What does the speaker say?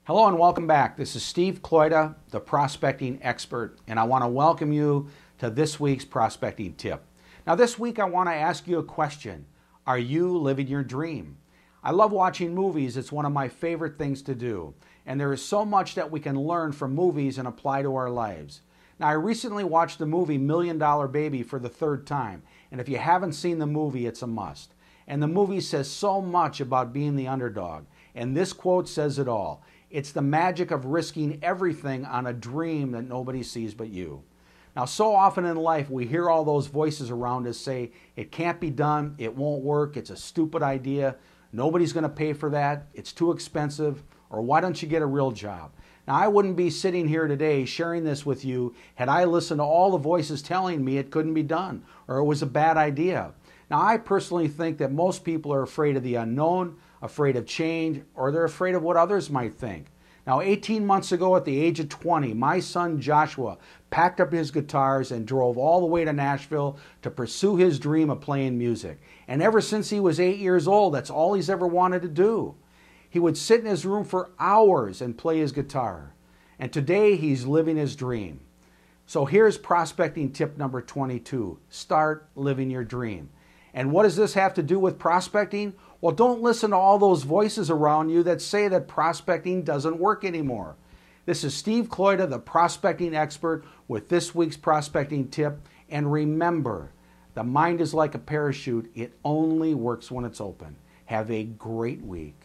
Hello and welcome back. This is Steve Kloyda, the prospecting expert, and I want to welcome you to this week's prospecting tip. Now this week I want to ask you a question. Are you living your dream? I love watching movies. It's one of my favorite things to do. And there is so much that we can learn from movies and apply to our lives. Now I recently watched the movie $1 Million Baby for the third time. And if you haven't seen the movie, it's a must. And the movie says so much about being the underdog. And this quote says it all. It's the magic of risking everything on a dream that nobody sees but you. Now, so often in life, we hear all those voices around us say, it can't be done, it won't work, it's a stupid idea, nobody's going to pay for that, it's too expensive, or why don't you get a real job? Now, I wouldn't be sitting here today sharing this with you had I listened to all the voices telling me it couldn't be done, or it was a bad idea. Now, I personally think that most people are afraid of the unknown, afraid of change, or they're afraid of what others might think. Now, 18 months ago at the age of 20, my son Joshua packed up his guitars and drove all the way to Nashville to pursue his dream of playing music. And ever since he was 8 years old, that's all he's ever wanted to do. He would sit in his room for hours and play his guitar. And today he's living his dream. So here's prospecting tip number 22. Start living your dream. And what does this have to do with prospecting? Well, don't listen to all those voices around you that say that prospecting doesn't work anymore. This is Steve Kloyda, the prospecting expert, with this week's prospecting tip. And remember, the mind is like a parachute. It only works when it's open. Have a great week.